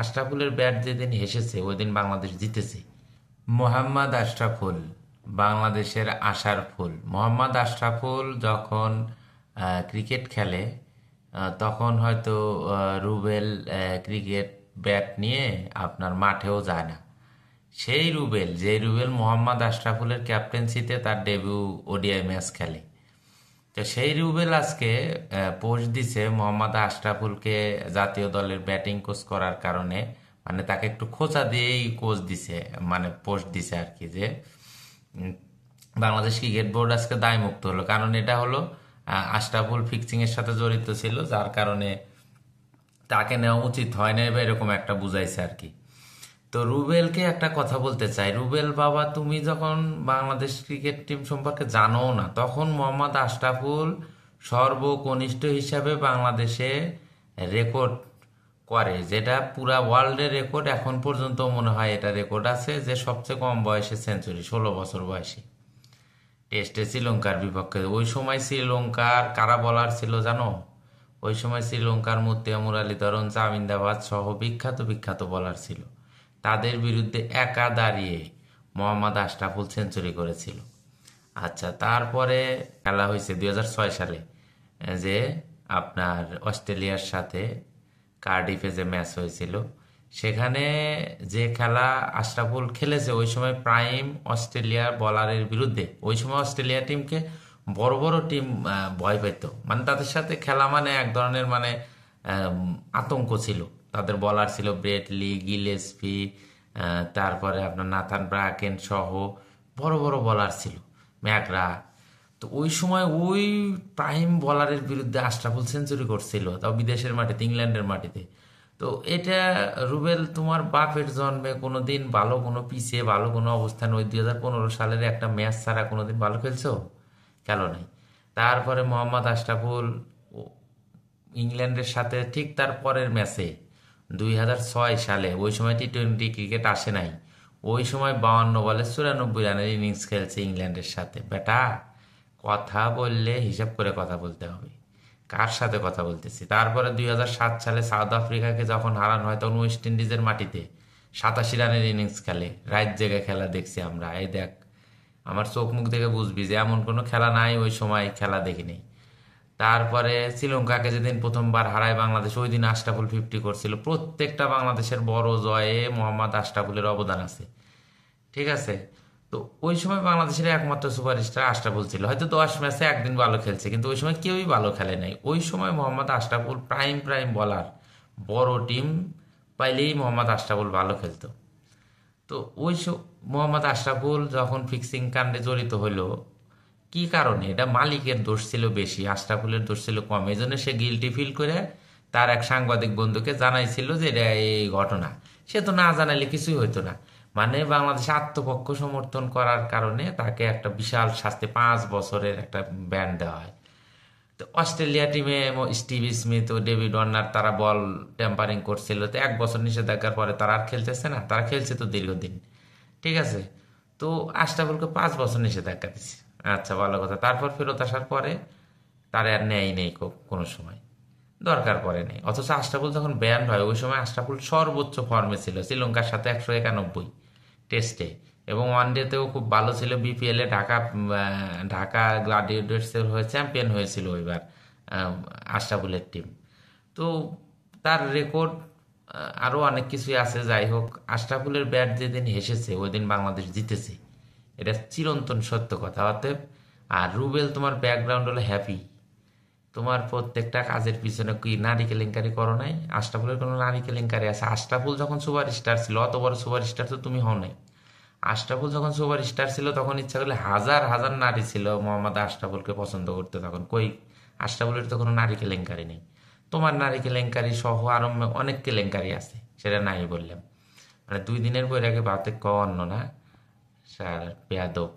আশরাফুলের bat যেদিন হেসেছে ওই দিন বাংলাদেশ জিতেছে। মোহাম্মদ আশরাফুল বাংলাদেশের আশার ফুল। মোহাম্মদ আশরাফুল যখন ক্রিকেট খেলে তখন হয়তো রুবেল ক্রিকেট ব্যাট নিয়ে আপনার মাঠেও যায় না। সেই রুবেল, যে রুবেল মোহাম্মদ আশরাফুলের ক্যাপ্টেন্সিতে তার ডেবিউ ওডিআই ম্যাচ খেলে, তো সেই রুবেল আজকে পোস্ট দিছে মোহাম্মদ আশরাফুলকে জাতীয় দলের ব্যাটিং কোচ করার কারণে, মানে তাকে একটু খোঁচা দিয়েই কোচ দিছে, মানে পোস্ট দিছে আর কি, যে উম, বাংলাদেশ ক্রিকেট বোর্ড আজকে দায়মুক্ত হলো, কারণ এটা হলো আশরাফুল ফিক্সিং এর সাথে জড়িত ছিল, যার কারণে তাকে নেওয়া উচিত হয় না, বা এরকম একটা বুঝাইছে আর কি। তো রুবেলকে একটা কথা বলতে চাই, রুবেল বাবা, তুমি যখন বাংলাদেশ ক্রিকেট টিম সম্পর্কে জানো না, তখন মোহাম্মদ আশরাফুল সর্বকনিষ্ঠ হিসাবে বাংলাদেশে রেকর্ড করে, যেটা পুরা ওয়ার্ল্ডের রেকর্ড এখন পর্যন্ত মনে হয় এটা রেকর্ড আছে, যে সবচেয়ে কম বয়সে সেঞ্চুরি, 16 বছর বয়সে টেস্টে শ্রীলঙ্কার বিপক্ষে। ওই সময় শ্রীলঙ্কার কারা বলার ছিল জানো? ওই সময় শ্রীলঙ্কার মুত্তিয়া মুরালীধরন, চামিন্দাবাদ সহ বিখ্যাত বিখ্যাত বলার ছিল। তাদের বিরুদ্ধে একা দাঁড়িয়ে মোহাম্মদ আশরাফুল সেঞ্চুরি করেছিল। আচ্ছা, তারপরে খেলা হয়েছে 2006 সালে, যে আপনার অস্ট্রেলিয়ার সাথে কার্ডিফে যে ম্যাচ হয়েছিল, সেখানে যে খেলা আশরাফুল খেলেছে, ওই সময় প্রাইম অস্ট্রেলিয়া বলারের বিরুদ্ধে, ওই সময় অস্ট্রেলিয়া টিমকে বড় বড় টিম ভয় পেত, মানে তাদের সাথে খেলা মানে এক ধরনের মানে আতঙ্ক ছিল। তাদের বলার ছিল ব্রেটলি, গিলেস্পি, তারপরে আপনার নাথান ব্রাকেন সহ বড় বড় বলার ছিল, ম্যাকরা। তো ওই সময় ওই প্রাইম বলারের বিরুদ্ধে আশরাফুল সেঞ্চুরি করছিল, তাও বিদেশের মাটিতে, ইংল্যান্ডের মাটিতে। তো এটা, রুবেল, তোমার বাপের জন্মে কোনোদিন ভালো কোনো পিচে ভালো কোনো অবস্থান ওই 2015 সালের একটা ম্যাচ ছাড়া কোনোদিন ভালো খেলছো? খেলো নাই। তারপরে মোহাম্মদ আশরাফুল ইংল্যান্ডের সাথে ঠিক তার পরের ম্যাচে 2006 সালে, ওই সময় টি-20 ক্রিকেট আসে নাই, ওই সময় 52 বলে 94 রানের ইনিংস খেলছে ইংল্যান্ডের সাথে। বেটা, কথা বললে হিসাব করে কথা বলতে হবে, কার সাথে কথা বলতেছি। তারপরে 2007 সালে সাউথ আফ্রিকাকে যখন হারানো হয়, তখন ওয়েস্ট ইন্ডিজের মাটিতে 87 রানের ইনিংস খেলে, রাত জেগে খেলা দেখছি আমরা। এই দেখ, আমার চোখ মুখ দেখে বুঝবি যে এমন কোনো খেলা নাই ওই সময় খেলা দেখিনি। তারপরে শ্রীলঙ্কাকে যেদিন প্রথমবার হারায় বাংলাদেশ, ওই দিন আশরাফুল 50 করছিল। প্রত্যেকটা বাংলাদেশের বড় জয়ে মোহাম্মদ আশরাফুলের অবদান আছে, ঠিক আছে? তো ওই সময় বাংলাদেশের একমাত্র সুপারস্টার আশরাফুল ছিল। হয়তো 10 ম্যাচে একদিন ভালো খেলছে, কিন্তু ওই সময় কেউই ভালো খেলে নাই। ওই সময় মোহাম্মদ আশরাফুল প্রাইম প্রাইম বলার, বড় টিম পাইলেই মোহাম্মদ আশরাফুল ভালো খেলতো। তো ওই মোহাম্মদ আশরাফুল যখন ফিক্সিং কাণ্ডে জড়িত হলো, কি কারণে? এটা মালিকের দোষ ছিল বেশি, আশরাফুলের দোষ ছিল কম। এই জন্য সে গিলটি ফিল করে তার এক সাংবাদিক বন্ধুকে জানাইছিল যে এটা এই ঘটনা। সে তো না জানাইলে কিছুই হইতো না। মানে বাংলাদেশে আত্মপক্ষ সমর্থন করার কারণে তাকে একটা বিশাল শাস্তি, 5 বছরের একটা ব্যান দেওয়া হয়। তো অস্ট্রেলিয়া টিমে স্টিভ স্মিথ ও ডেভিড ওয়ার্নার তারা বল টেম্পারিং করছিল, তো 1 বছর নিষেধাজ্ঞার পরে তারা আর খেলতেছে না, তারা খেলছে তো দীর্ঘদিন, ঠিক আছে? তো আশরাফুলকে 5 বছর নিষেধাজ্ঞা দিচ্ছে। আচ্ছা, ভালো কথা। তারপর ফেরত আসার পরে তার আর নেয় নেই কোনো সময়, দরকার পড়ে নেই। অথচ আশরাফুল যখন ব্যান্ড হয়, ওই সময় আশরাফুল সর্বোচ্চ ফর্মে ছিল, শ্রীলঙ্কার সাথে 191 টেস্টে, এবং ওয়ানডেতেও খুব ভালো ছিল। বিপিএলে ঢাকা ঢাকা গ্লাডিয়েটর্সের হয়ে চ্যাম্পিয়ন হয়েছিল ওইবার আশরাফুলের টিম। তো তার রেকর্ড আরও অনেক কিছুই আছে। যাই হোক, আশরাফুলের ব্যাট যেদিন হেসেছে ওই দিন বাংলাদেশ জিতেছে, এটা চিরন্তন সত্য কথা। অতএব, আর রুবেল, তোমার ব্যাকগ্রাউন্ড হলো হ্যাপি, তোমার প্রত্যেকটা কাজের পিছনে কি নারী কেলেঙ্কারি করো নাই? আশরাফুলের কোনো নারী কেলেঙ্কারি আছে? আশরাফুল যখন সুপার স্টার ছিল, অত বড় সুপার স্টার তো তুমি হও নাই। আশরাফুল যখন সুপার স্টার ছিল, তখন ইচ্ছা করলে হাজার হাজার নারী ছিল মোহাম্মদ আশরাফুলকে পছন্দ করতে। তখন কই, আশরাফুলের তো কোনো নারী কেলেঙ্কারি নেই। তোমার নারী কেলেঙ্কারি সহ আরো অনেক কেলেঙ্কারি আছে, সেটা নাই বললাম। মানে 2 দিনের বইয়ের আগে বাতে ক অন্য না, স্যার বেয়াদব।